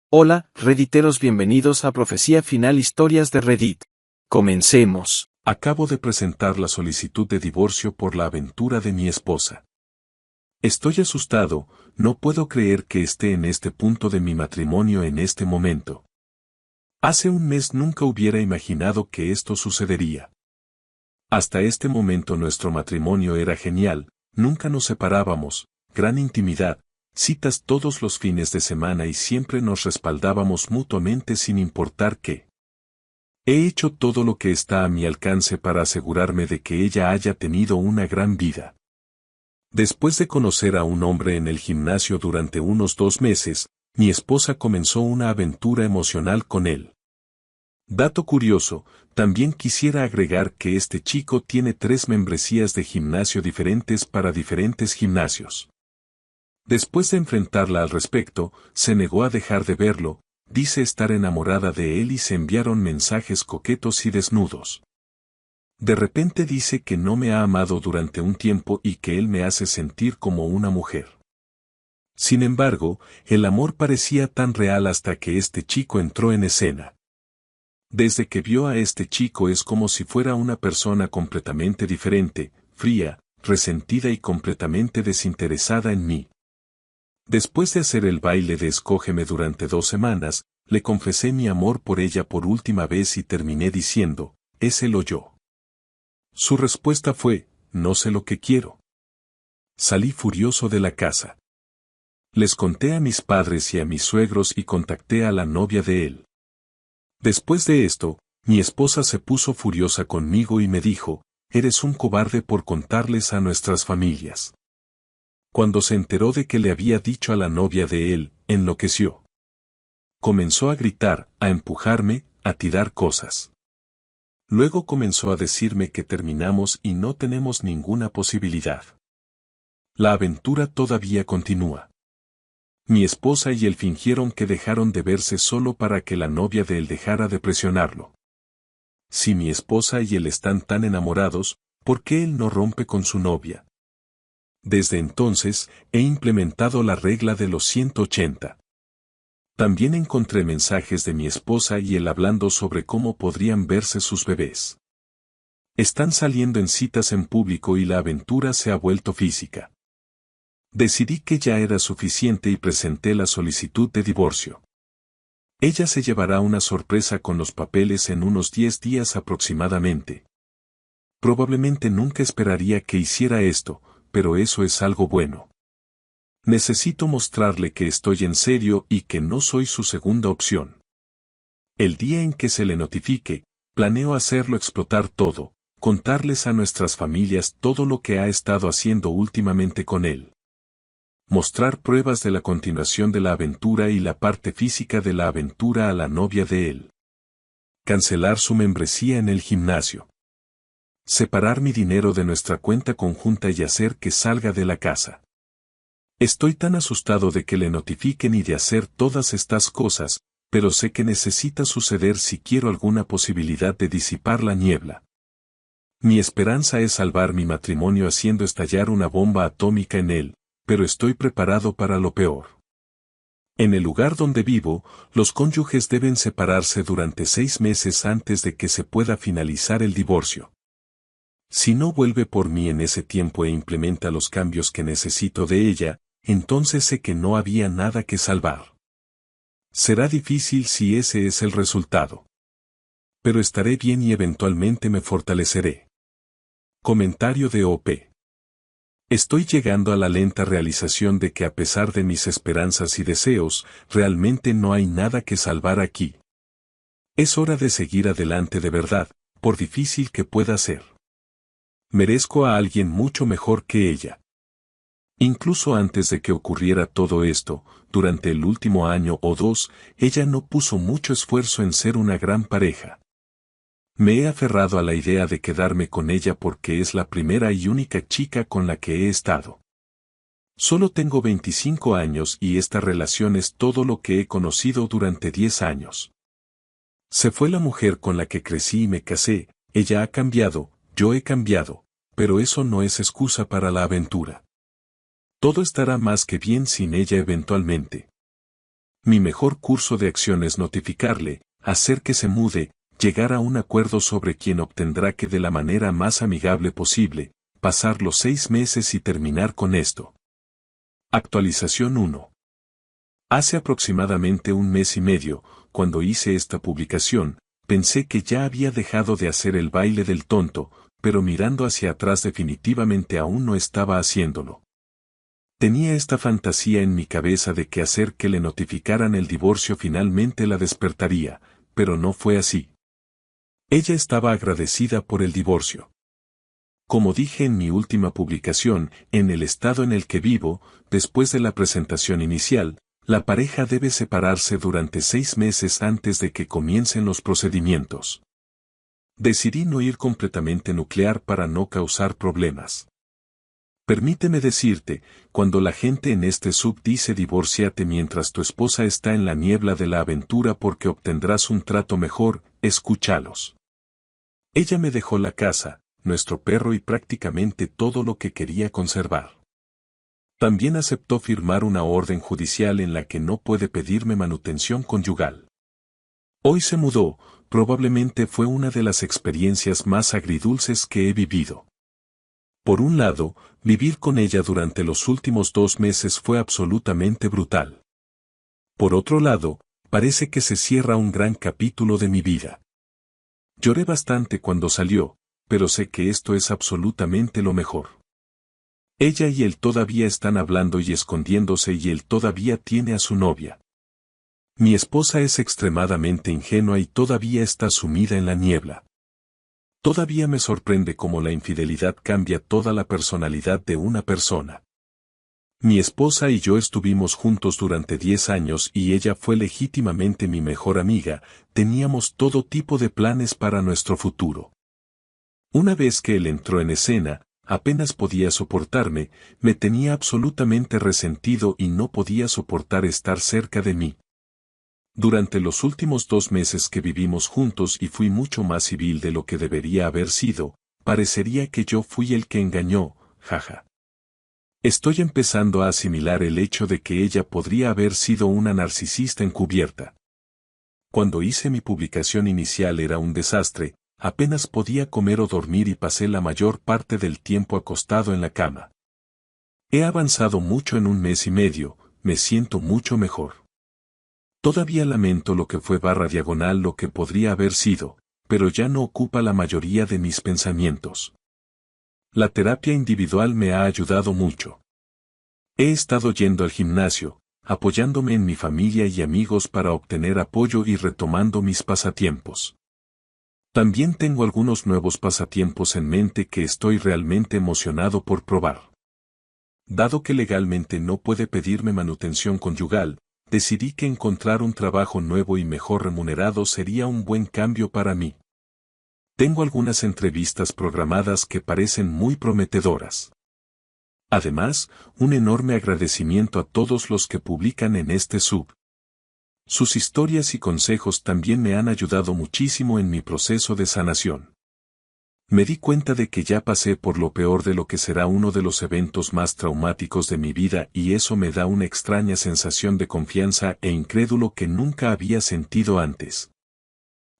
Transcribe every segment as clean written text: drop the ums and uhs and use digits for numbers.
Hola, Redditeros, bienvenidos a Profecía Final Historias de Reddit. Comencemos. Acabo de presentar la solicitud de divorcio por la aventura de mi esposa. Estoy asustado, no puedo creer que esté en este punto de mi matrimonio en este momento. Hace un mes nunca hubiera imaginado que esto sucedería. Hasta este momento nuestro matrimonio era genial, nunca nos separábamos, gran intimidad, citas todos los fines de semana y siempre nos respaldábamos mutuamente sin importar qué. He hecho todo lo que está a mi alcance para asegurarme de que ella haya tenido una gran vida. Después de conocer a un hombre en el gimnasio durante unos 2 meses, mi esposa comenzó una aventura emocional con él. Dato curioso, también quisiera agregar que este chico tiene 3 membresías de gimnasio diferentes para diferentes gimnasios. Después de enfrentarla al respecto, se negó a dejar de verlo, dice estar enamorada de él y se enviaron mensajes coquetos y desnudos. De repente dice que no me ha amado durante un tiempo y que él me hace sentir como una mujer. Sin embargo, el amor parecía tan real hasta que este chico entró en escena. Desde que vio a este chico es como si fuera una persona completamente diferente, fría, resentida y completamente desinteresada en mí. Después de hacer el baile de Escógeme durante 2 semanas, le confesé mi amor por ella por última vez y terminé diciendo, ¿es él o yo? Su respuesta fue, no sé lo que quiero. Salí furioso de la casa. Les conté a mis padres y a mis suegros y contacté a la novia de él. Después de esto, mi esposa se puso furiosa conmigo y me dijo, eres un cobarde por contarles a nuestras familias. Cuando se enteró de que le había dicho a la novia de él, enloqueció. Comenzó a gritar, a empujarme, a tirar cosas. Luego comenzó a decirme que terminamos y no tenemos ninguna posibilidad. La aventura todavía continúa. Mi esposa y él fingieron que dejaron de verse solo para que la novia de él dejara de presionarlo. Si mi esposa y él están tan enamorados, ¿por qué él no rompe con su novia? Desde entonces, he implementado la regla de los 180. También encontré mensajes de mi esposa y él hablando sobre cómo podrían verse sus bebés. Están saliendo en citas en público y la aventura se ha vuelto física. Decidí que ya era suficiente y presenté la solicitud de divorcio. Ella se llevará una sorpresa con los papeles en unos 10 días aproximadamente. Probablemente nunca esperaría que hiciera esto, pero eso es algo bueno. Necesito mostrarle que estoy en serio y que no soy su segunda opción. El día en que se le notifique, planeo hacerlo explotar todo, contarles a nuestras familias todo lo que ha estado haciendo últimamente con él. Mostrar pruebas de la continuación de la aventura y la parte física de la aventura a la novia de él. Cancelar su membresía en el gimnasio. Separar mi dinero de nuestra cuenta conjunta y hacer que salga de la casa. Estoy tan asustado de que le notifiquen y de hacer todas estas cosas, pero sé que necesita suceder si quiero alguna posibilidad de disipar la niebla. Mi esperanza es salvar mi matrimonio haciendo estallar una bomba atómica en él, pero estoy preparado para lo peor. En el lugar donde vivo, los cónyuges deben separarse durante 6 meses antes de que se pueda finalizar el divorcio. Si no vuelve por mí en ese tiempo e implementa los cambios que necesito de ella, entonces sé que no había nada que salvar. Será difícil si ese es el resultado. Pero estaré bien y eventualmente me fortaleceré. Comentario de OP. Estoy llegando a la lenta realización de que a pesar de mis esperanzas y deseos, realmente no hay nada que salvar aquí. Es hora de seguir adelante de verdad, por difícil que pueda ser. Merezco a alguien mucho mejor que ella. Incluso antes de que ocurriera todo esto, durante el último año o 2, ella no puso mucho esfuerzo en ser una gran pareja. Me he aferrado a la idea de quedarme con ella porque es la primera y única chica con la que he estado. Solo tengo 25 años y esta relación es todo lo que he conocido durante 10 años. Se fue la mujer con la que crecí y me casé, ella ha cambiado, yo he cambiado, pero eso no es excusa para la aventura. Todo estará más que bien sin ella eventualmente. Mi mejor curso de acción es notificarle, hacer que se mude, llegar a un acuerdo sobre quién obtendrá qué de la manera más amigable posible, pasar los 6 meses y terminar con esto. Actualización 1. Hace aproximadamente un mes y medio, cuando hice esta publicación, pensé que ya había dejado de hacer el baile del tonto, pero mirando hacia atrás definitivamente aún no estaba haciéndolo. Tenía esta fantasía en mi cabeza de que hacer que le notificaran el divorcio finalmente la despertaría, pero no fue así. Ella estaba agradecida por el divorcio. Como dije en mi última publicación, en el estado en el que vivo, después de la presentación inicial, la pareja debe separarse durante 6 meses antes de que comiencen los procedimientos. Decidí no ir completamente nuclear para no causar problemas. Permíteme decirte, cuando la gente en este sub dice divórciate mientras tu esposa está en la niebla de la aventura porque obtendrás un trato mejor, escúchalos. Ella me dejó la casa, nuestro perro y prácticamente todo lo que quería conservar. También aceptó firmar una orden judicial en la que no puede pedirme manutención conyugal. Hoy se mudó, probablemente fue una de las experiencias más agridulces que he vivido. Por un lado, vivir con ella durante los últimos 2 meses fue absolutamente brutal. Por otro lado, parece que se cierra un gran capítulo de mi vida. Lloré bastante cuando salió, pero sé que esto es absolutamente lo mejor. Ella y él todavía están hablando y escondiéndose y él todavía tiene a su novia. Mi esposa es extremadamente ingenua y todavía está sumida en la niebla. Todavía me sorprende cómo la infidelidad cambia toda la personalidad de una persona. Mi esposa y yo estuvimos juntos durante 10 años y ella fue legítimamente mi mejor amiga, teníamos todo tipo de planes para nuestro futuro. Una vez que él entró en escena, apenas podía soportarme, me tenía absolutamente resentido y no podía soportar estar cerca de mí. Durante los últimos 2 meses que vivimos juntos y fui mucho más civil de lo que debería haber sido, parecería que yo fui el que engañó, jaja. Estoy empezando a asimilar el hecho de que ella podría haber sido una narcisista encubierta. Cuando hice mi publicación inicial era un desastre, apenas podía comer o dormir y pasé la mayor parte del tiempo acostado en la cama. He avanzado mucho en un mes y medio, me siento mucho mejor. Todavía lamento lo que fue / lo que podría haber sido, pero ya no ocupa la mayoría de mis pensamientos. La terapia individual me ha ayudado mucho. He estado yendo al gimnasio, apoyándome en mi familia y amigos para obtener apoyo y retomando mis pasatiempos. También tengo algunos nuevos pasatiempos en mente que estoy realmente emocionado por probar. Dado que legalmente no puede pedirme manutención conyugal, decidí que encontrar un trabajo nuevo y mejor remunerado sería un buen cambio para mí. Tengo algunas entrevistas programadas que parecen muy prometedoras. Además, un enorme agradecimiento a todos los que publican en este sub. Sus historias y consejos también me han ayudado muchísimo en mi proceso de sanación. Me di cuenta de que ya pasé por lo peor de lo que será uno de los eventos más traumáticos de mi vida y eso me da una extraña sensación de confianza e incrédulo que nunca había sentido antes.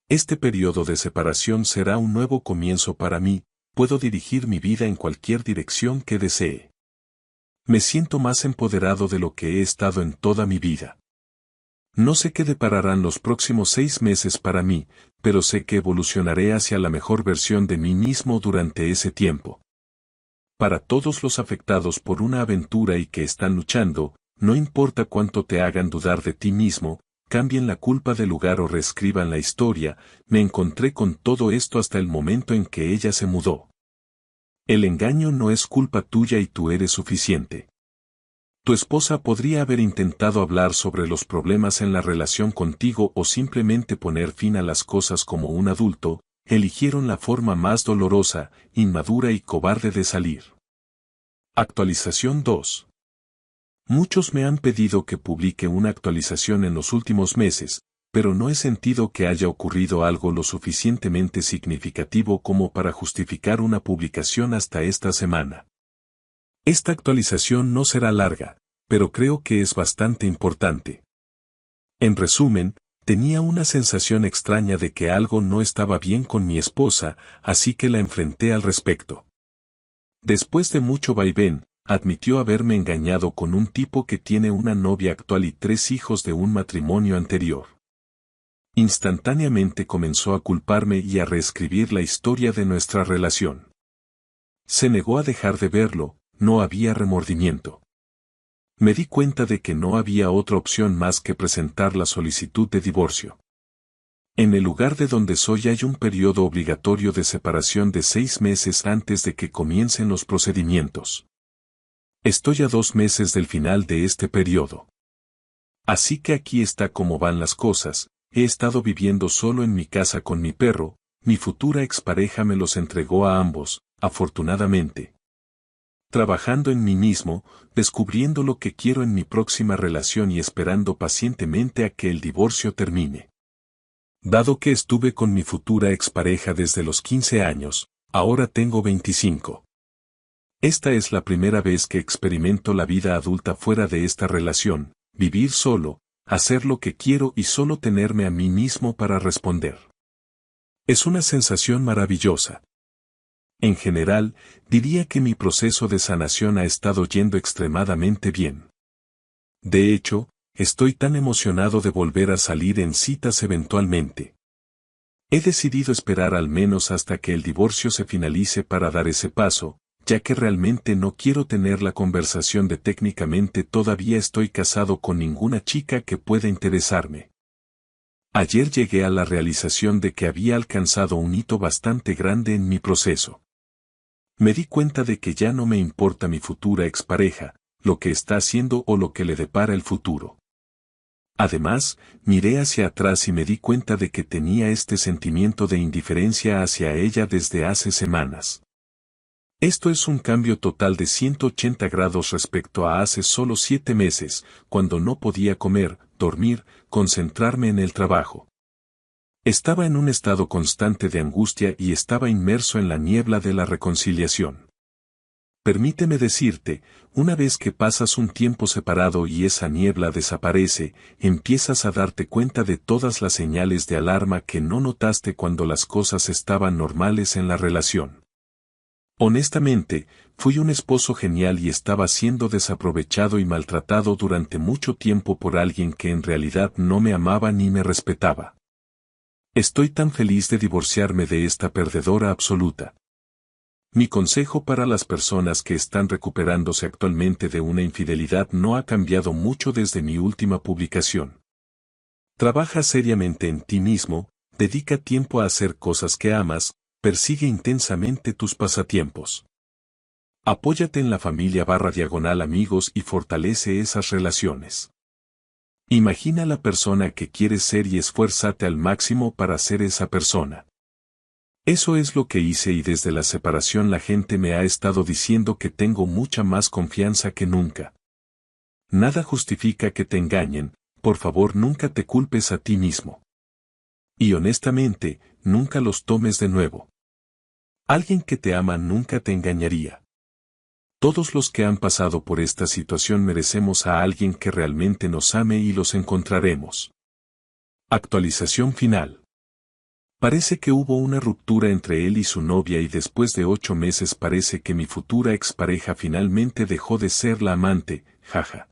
Este periodo de separación será un nuevo comienzo para mí, puedo dirigir mi vida en cualquier dirección que desee. Me siento más empoderado de lo que he estado en toda mi vida. No sé qué depararán los próximos 6 meses para mí, pero sé que evolucionaré hacia la mejor versión de mí mismo durante ese tiempo. Para todos los afectados por una aventura y que están luchando, no importa cuánto te hagan dudar de ti mismo, cambien la culpa de lugar o reescriban la historia, me encontré con todo esto hasta el momento en que ella se mudó. El engaño no es culpa tuya y tú eres suficiente. Tu esposa podría haber intentado hablar sobre los problemas en la relación contigo o simplemente poner fin a las cosas como un adulto, eligieron la forma más dolorosa, inmadura y cobarde de salir. Actualización 2. Muchos me han pedido que publique una actualización en los últimos meses, pero no he sentido que haya ocurrido algo lo suficientemente significativo como para justificar una publicación hasta esta semana. Esta actualización no será larga, pero creo que es bastante importante. En resumen, tenía una sensación extraña de que algo no estaba bien con mi esposa, así que la enfrenté al respecto. Después de mucho vaivén, admitió haberme engañado con un tipo que tiene una novia actual y 3 hijos de un matrimonio anterior. Instantáneamente comenzó a culparme y a reescribir la historia de nuestra relación. Se negó a dejar de verlo, no había remordimiento. Me di cuenta de que no había otra opción más que presentar la solicitud de divorcio. En el lugar de donde soy hay un periodo obligatorio de separación de 6 meses antes de que comiencen los procedimientos. Estoy a 2 meses del final de este periodo. Así que aquí está cómo van las cosas. He estado viviendo solo en mi casa con mi perro, mi futura expareja me los entregó a ambos, afortunadamente. Trabajando en mí mismo, descubriendo lo que quiero en mi próxima relación y esperando pacientemente a que el divorcio termine. Dado que estuve con mi futura expareja desde los 15 años, ahora tengo 25. Esta es la primera vez que experimento la vida adulta fuera de esta relación, vivir solo, hacer lo que quiero y solo tenerme a mí mismo para responder. Es una sensación maravillosa. En general, diría que mi proceso de sanación ha estado yendo extremadamente bien. De hecho, estoy tan emocionado de volver a salir en citas eventualmente. He decidido esperar al menos hasta que el divorcio se finalice para dar ese paso, ya que realmente no quiero tener la conversación de técnicamente todavía estoy casado con ninguna chica que pueda interesarme. Ayer llegué a la realización de que había alcanzado un hito bastante grande en mi proceso. Me di cuenta de que ya no me importa mi futura expareja, lo que está haciendo o lo que le depara el futuro. Además, miré hacia atrás y me di cuenta de que tenía este sentimiento de indiferencia hacia ella desde hace semanas. Esto es un cambio total de 180 grados respecto a hace solo 7 meses, cuando no podía comer, dormir, concentrarme en el trabajo. Estaba en un estado constante de angustia y estaba inmerso en la niebla de la reconciliación. Permíteme decirte, una vez que pasas un tiempo separado y esa niebla desaparece, empiezas a darte cuenta de todas las señales de alarma que no notaste cuando las cosas estaban normales en la relación. Honestamente, fui un esposo genial y estaba siendo desaprovechado y maltratado durante mucho tiempo por alguien que en realidad no me amaba ni me respetaba. Estoy tan feliz de divorciarme de esta perdedora absoluta. Mi consejo para las personas que están recuperándose actualmente de una infidelidad no ha cambiado mucho desde mi última publicación. Trabaja seriamente en ti mismo, dedica tiempo a hacer cosas que amas, persigue intensamente tus pasatiempos. Apóyate en la familia / amigos y fortalece esas relaciones. Imagina la persona que quieres ser y esfuérzate al máximo para ser esa persona. Eso es lo que hice y desde la separación la gente me ha estado diciendo que tengo mucha más confianza que nunca. Nada justifica que te engañen, por favor nunca te culpes a ti mismo. Y honestamente, nunca los tomes de nuevo. Alguien que te ama nunca te engañaría. Todos los que han pasado por esta situación merecemos a alguien que realmente nos ame y los encontraremos. Actualización final. Parece que hubo una ruptura entre él y su novia y después de 8 meses parece que mi futura expareja finalmente dejó de ser la amante, jaja.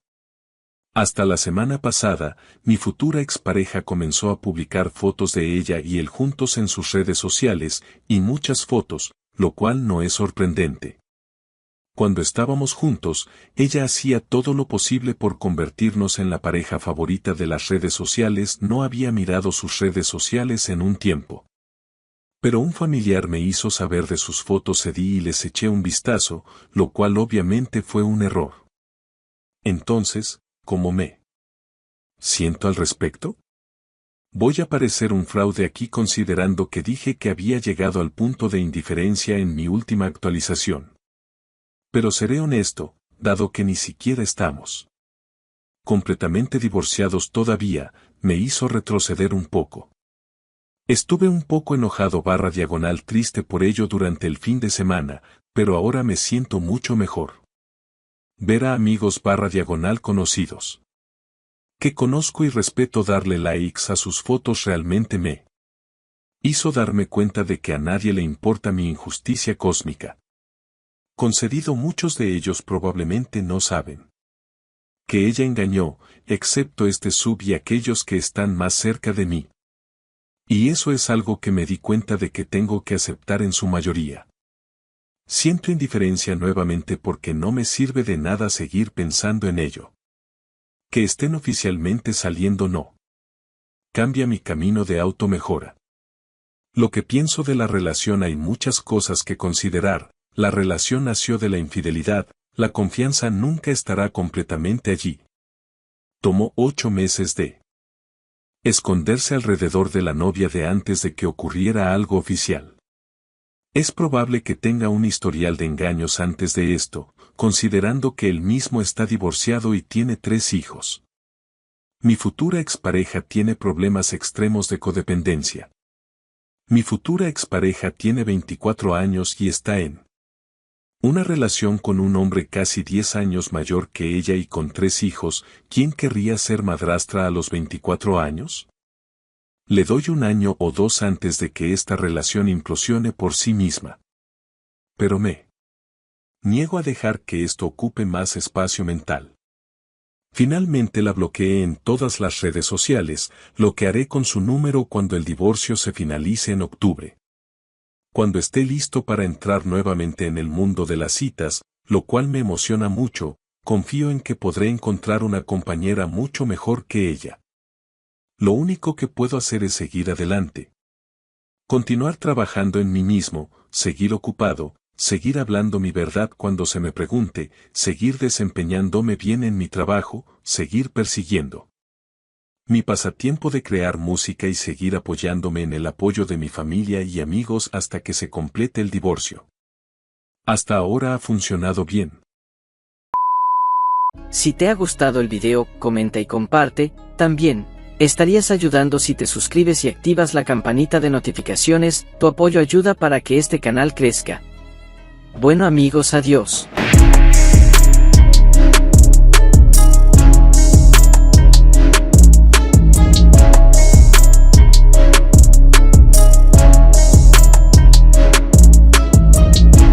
Hasta la semana pasada, mi futura expareja comenzó a publicar fotos de ella y él juntos en sus redes sociales, y muchas fotos, lo cual no es sorprendente. Cuando estábamos juntos, ella hacía todo lo posible por convertirnos en la pareja favorita de las redes sociales. No había mirado sus redes sociales en un tiempo. Pero un familiar me hizo saber de sus fotos y les eché un vistazo, lo cual obviamente fue un error. Entonces, ¿cómo me siento al respecto? Voy a parecer un fraude aquí considerando que dije que había llegado al punto de indiferencia en mi última actualización. Pero seré honesto, dado que ni siquiera estamos completamente divorciados todavía, me hizo retroceder un poco. Estuve un poco enojado / triste por ello durante el fin de semana, pero ahora me siento mucho mejor. Ver a amigos / conocidos que conozco y respeto, darle likes a sus fotos realmente me hizo darme cuenta de que a nadie le importa mi injusticia cósmica. Concedido, muchos de ellos probablemente no saben que ella engañó, excepto este sub y aquellos que están más cerca de mí. Y eso es algo que me di cuenta de que tengo que aceptar en su mayoría. Siento indiferencia nuevamente porque no me sirve de nada seguir pensando en ello. Que estén oficialmente saliendo no cambia mi camino de automejora. Lo que pienso de la relación, hay muchas cosas que considerar. La relación nació de la infidelidad, la confianza nunca estará completamente allí. Tomó 8 meses de esconderse alrededor de la novia de antes de que ocurriera algo oficial. Es probable que tenga un historial de engaños antes de esto, considerando que él mismo está divorciado y tiene 3 hijos. Mi futura expareja tiene problemas extremos de codependencia. Mi futura expareja tiene 24 años y está en una relación con un hombre casi 10 años mayor que ella y con 3 hijos. ¿Quién querría ser madrastra a los 24 años? Le doy 1 año o 2 antes de que esta relación implosione por sí misma. Pero me niego a dejar que esto ocupe más espacio mental. Finalmente la bloqueé en todas las redes sociales, lo que haré con su número cuando el divorcio se finalice en octubre. Cuando esté listo para entrar nuevamente en el mundo de las citas, lo cual me emociona mucho, confío en que podré encontrar una compañera mucho mejor que ella. Lo único que puedo hacer es seguir adelante. Continuar trabajando en mí mismo, seguir ocupado, seguir hablando mi verdad cuando se me pregunte, seguir desempeñándome bien en mi trabajo, seguir persiguiendo mi pasatiempo de crear música y seguir apoyándome en el apoyo de mi familia y amigos hasta que se complete el divorcio. Hasta ahora ha funcionado bien. Si te ha gustado el video, comenta y comparte. También estarías ayudando si te suscribes y activas la campanita de notificaciones. Tu apoyo ayuda para que este canal crezca. Bueno amigos, adiós.